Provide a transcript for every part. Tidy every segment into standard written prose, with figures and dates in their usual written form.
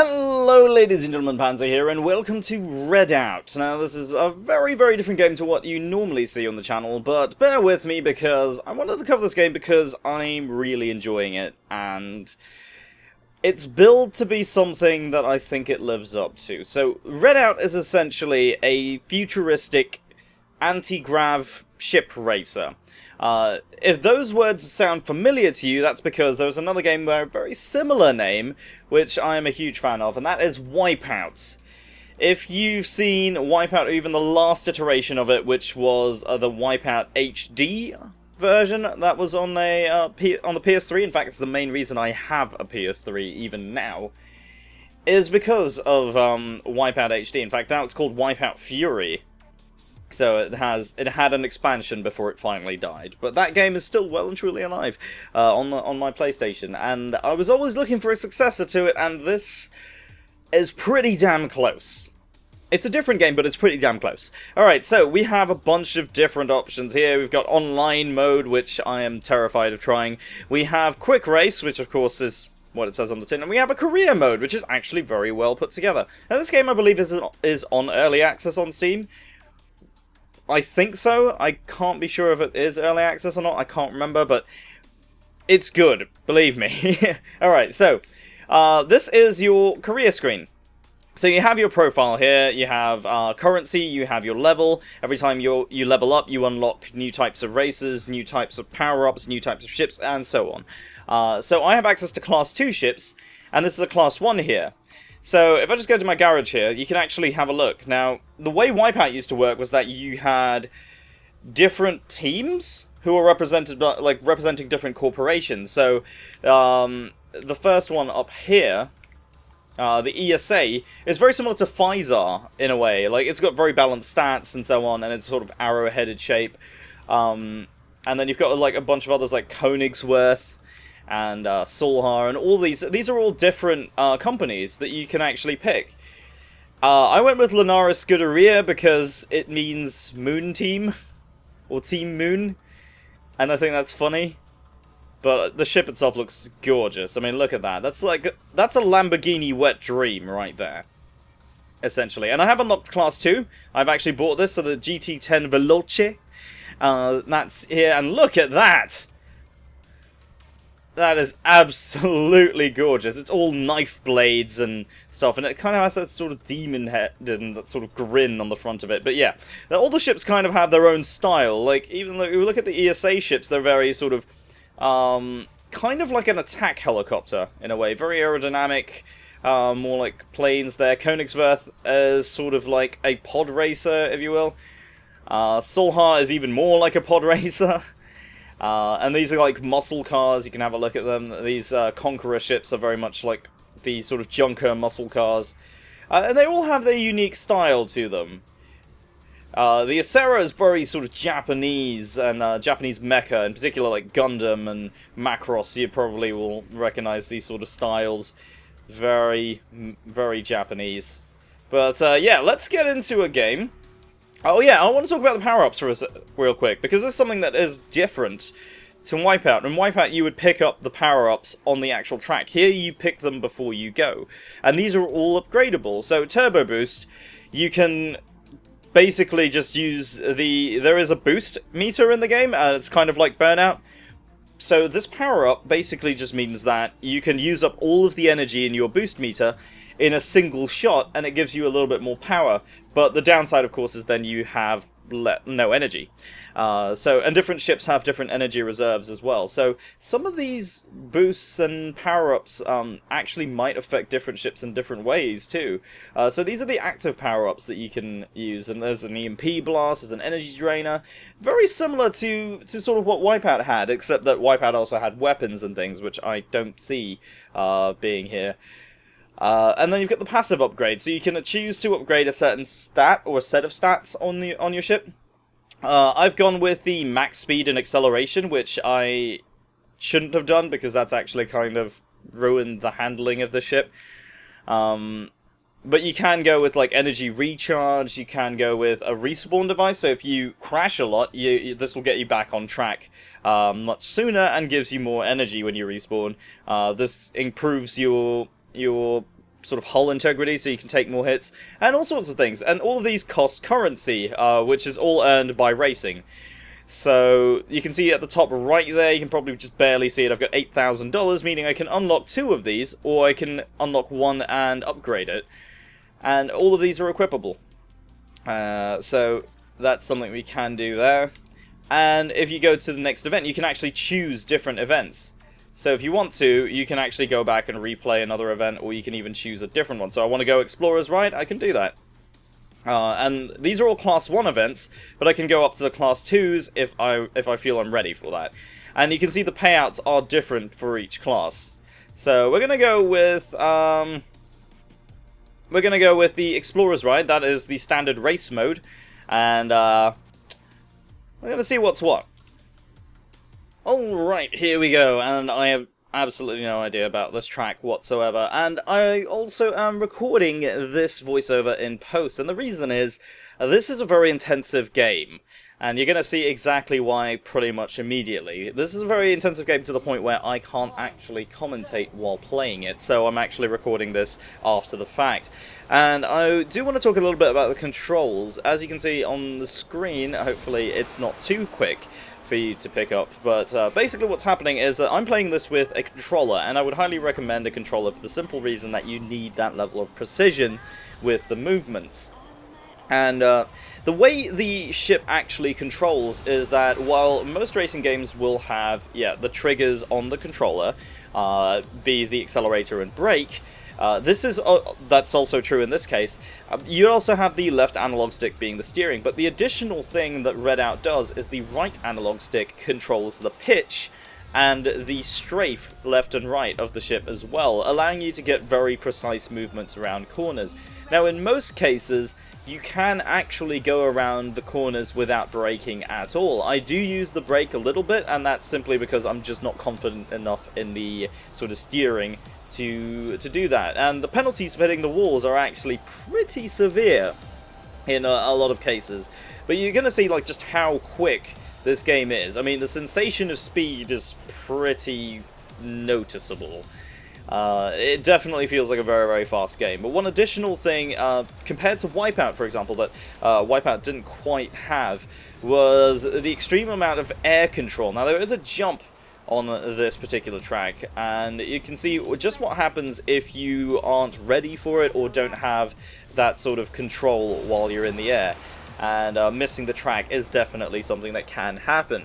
Hello ladies and gentlemen, Panzer here, and welcome to Redout. Now this is a very different game to what you normally see on the channel, but bear with me because I wanted to cover this game because I'm really enjoying it, and it's billed to be something that I think it lives up to. So Redout is essentially a futuristic anti-grav ship racer. If those words sound familiar to you, that's because there's another game by a very similar name, which I am a huge fan of, and that is Wipeout. If you've seen Wipeout, or even the last iteration of it, which was the Wipeout HD version, that was on on the PS3, in fact it's the main reason I have a PS3 even now, is because of Wipeout HD. In fact, now it's called Wipeout Fury. So it had an expansion before it finally died, but that game is still well and truly alive on my PlayStation, and I was always looking for a successor to it, and this is pretty damn close. It's a different game, but it's pretty damn close. Alright, so we have a bunch of different options here. We've got online mode, which I am terrified of trying. We have quick race, which of course is what it says on the tin, and we have a career mode, which is actually very well put together. Now this game, I believe, is on early access on Steam. I think so. I can't be sure if it is early access or not. I can't remember, but it's good. Believe me. Alright, so this is your career screen. So you have your profile here, you have currency, you have your level. Every time you level up, you unlock new types of races, new types of power-ups, new types of ships, and so on. So I have access to Class 2 ships, and this is a Class 1 here. So, if I just go to my garage here, you can actually have a look. Now, the way Wipeout used to work was that you had different teams who were represented, like, representing different corporations. So, the first one up here, the ESA, is very similar to Pfizer, in a way. Like, it's got very balanced stats and so on, and it's sort of arrow-headed shape. And then you've got, like, a bunch of others, like Königsworth and Solhar, and all these are all different companies that you can actually pick. I went with Lunaris Scuderia because it means Moon Team, or Team Moon, and I think that's funny. But the ship itself looks gorgeous. I mean, look at that. That's a Lamborghini wet dream right there, essentially. And I have unlocked Class 2. I've actually bought this, so the GT10 Veloce. That's here, and look at that! That is absolutely gorgeous. It's all knife blades and stuff, and it kind of has that sort of demon head and that sort of grin on the front of it. But yeah, all the ships kind of have their own style. Like, even though you look at the ESA ships, they're very sort of, kind of like an attack helicopter, in a way. Very aerodynamic, more like planes there. Königsworth is sort of like a pod racer, if you will. Solhar is even more like a pod racer. And these are like muscle cars, you can have a look at them. These Conqueror ships are very much like the sort of junker muscle cars. And they all have their unique style to them. The Acera is very sort of Japanese, and Japanese mecha, in particular like Gundam and Macross, you probably will recognize these sort of styles. Very Japanese. But yeah, let's get into a game. Oh yeah, I want to talk about the power-ups for real quick, because this is something that is different to Wipeout. In Wipeout, you would pick up the power-ups on the actual track. Here, you pick them before you go. And these are all upgradable. So, Turbo Boost, you can basically just use there is a boost meter in the game, and it's kind of like Burnout. So, this power-up basically just means that you can use up all of the energy in your boost meter in a single shot, and it gives you a little bit more power. But the downside, of course, is then you have no energy. And different ships have different energy reserves as well. So some of these boosts and power-ups actually might affect different ships in different ways too. So these are the active power-ups that you can use, and there's an EMP blast, there's an energy drainer. Very similar to sort of what Wipeout had, except that Wipeout also had weapons and things, which I don't see being here. And then you've got the passive upgrade, so you can choose to upgrade a certain stat or a set of stats on your ship. I've gone with the max speed and acceleration, which I shouldn't have done because that's actually kind of ruined the handling of the ship. But you can go with like energy recharge. You can go with a respawn device. So if you crash a lot, this will get you back on track much sooner and gives you more energy when you respawn. This improves your sort of hull integrity, so you can take more hits, and all sorts of things. And all of these cost currency, which is all earned by racing. So you can see at the top right there, you can probably just barely see it, I've got $8,000, meaning I can unlock 2 of these, or I can unlock 1 and upgrade it. And all of these are equipable. So that's something we can do there. And if you go to the next event, you can actually choose different events. So if you want to, you can actually go back and replay another event, or you can even choose a different one. So I want to go Explorer's Ride, I can do that. And these are all Class 1 events, but I can go up to the Class 2s if I feel I'm ready for that. And you can see the payouts are different for each class. So we're gonna go with the Explorer's Ride. That is the standard race mode, and we're gonna see what's what. Alright, here we go, and I have absolutely no idea about this track whatsoever, and I also am recording this voiceover in post, and the reason is, this is a very intensive game, and you're going to see exactly why pretty much immediately. This is a very intensive game to the point where I can't actually commentate while playing it, so I'm actually recording this after the fact. And I do want to talk a little bit about the controls. As you can see on the screen, hopefully it's not too quick for you to pick up, but basically what's happening is that I'm playing this with a controller, and I would highly recommend a controller for the simple reason that you need that level of precision with the movements. And the way the ship actually controls is that while most racing games will have, the triggers on the controller, be the accelerator and brake, that's also true in this case. You also have the left analog stick being the steering, but the additional thing that Redout does is the right analog stick controls the pitch and the strafe left and right of the ship as well, allowing you to get very precise movements around corners. Now in most cases, you can actually go around the corners without braking at all. I do use the brake a little bit, and that's simply because I'm just not confident enough in the sort of steering to do that. And the penalties for hitting the walls are actually pretty severe in a lot of cases. But you're going to see like just how quick this game is. I mean, the sensation of speed is pretty noticeable. It definitely feels like a very, very fast game. But one additional thing, compared to Wipeout, for example, that Wipeout didn't quite have, was the extreme amount of air control. Now, there is a jump on this particular track, and you can see just what happens if you aren't ready for it or don't have that sort of control while you're in the air. And missing the track is definitely something that can happen.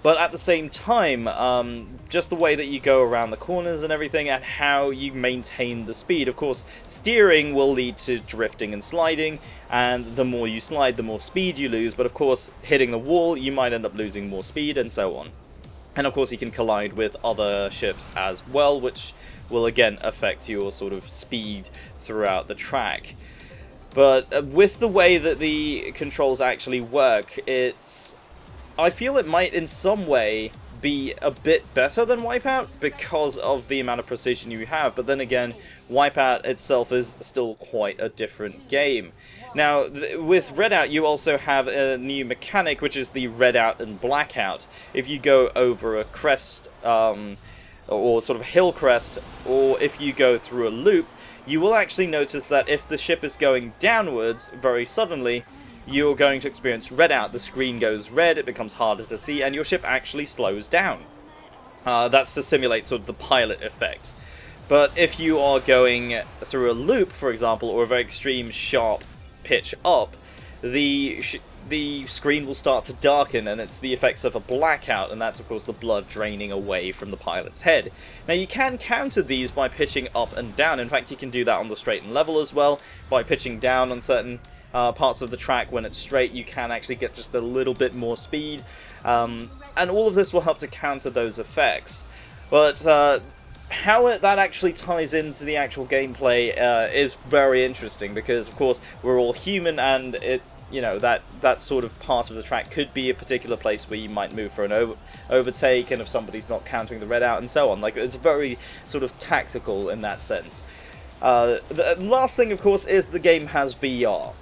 But at the same time, just the way that you go around the corners and everything, and how you maintain the speed. Of course, steering will lead to drifting and sliding, and the more you slide, the more speed you lose. But of course, hitting the wall, you might end up losing more speed, and so on. And of course, you can collide with other ships as well, which will again affect your sort of speed throughout the track. But with the way that the controls actually work, I feel it might in some way be a bit better than Wipeout because of the amount of precision you have, but then again, Wipeout itself is still quite a different game. Now, with Redout, you also have a new mechanic, which is the Redout and Blackout. If you go over a crest, or sort of hill crest, or if you go through a loop, you will actually notice that if the ship is going downwards very suddenly, you're going to experience Redout. The screen goes red, it becomes harder to see, and your ship actually slows down. That's to simulate sort of the pilot effect. But if you are going through a loop, for example, or a very extreme sharp pitch up, the screen will start to darken, and it's the effects of a blackout, and that's of course the blood draining away from the pilot's head. Now you can counter these by pitching up and down. In fact, you can do that on the straight and level as well, by pitching down on certain parts of the track. When it's straight, you can actually get just a little bit more speed, and all of this will help to counter those effects. But how that actually ties into the actual gameplay is very interesting, because of course we're all human, and that sort of part of the track could be a particular place where you might move for an overtake, and if somebody's not countering the Redout and so on. Like, it's very sort of tactical in that sense. The last thing, of course, is the game has VR.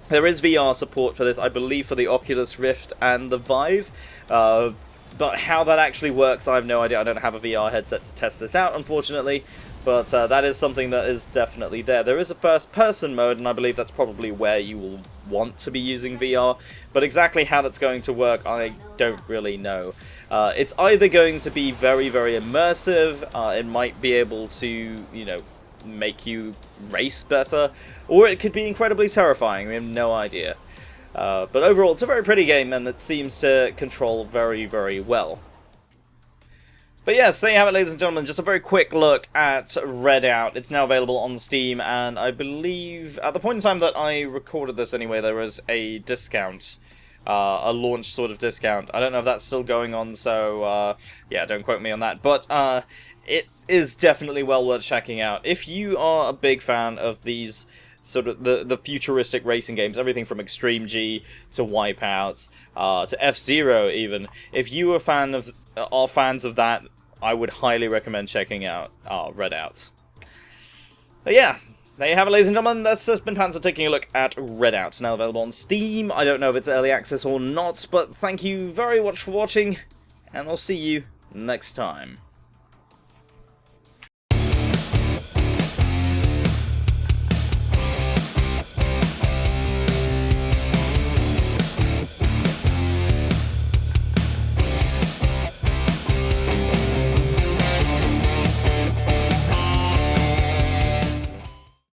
There is VR support for this, I believe, for the Oculus Rift and the Vive. But how that actually works, I have no idea. I don't have a VR headset to test this out, unfortunately. But that is something that is definitely there. There is a first-person mode, and I believe that's probably where you will want to be using VR. But exactly how that's going to work, I don't really know. It's either going to be very, very immersive, it might be able to, you know, make you race better, or it could be incredibly terrifying, we have no idea. But overall, it's a very pretty game, and it seems to control very, very well. But yes, there you have it, ladies and gentlemen, just a very quick look at Redout. It's now available on Steam, and I believe, at the point in time that I recorded this anyway, there was a discount. A launch sort of discount. I don't know if that's still going on, so yeah, don't quote me on that. But it is definitely well worth checking out. If you are a big fan of these sort of the futuristic racing games, everything from Extreme G to Wipeout to F-Zero even, if you are fans of that, I would highly recommend checking out Redout. But yeah, there you have it, ladies and gentlemen. That's just been Panzer taking a look at Redout. It's now available on Steam. I don't know if it's early access or not, but thank you very much for watching, and I'll see you next time.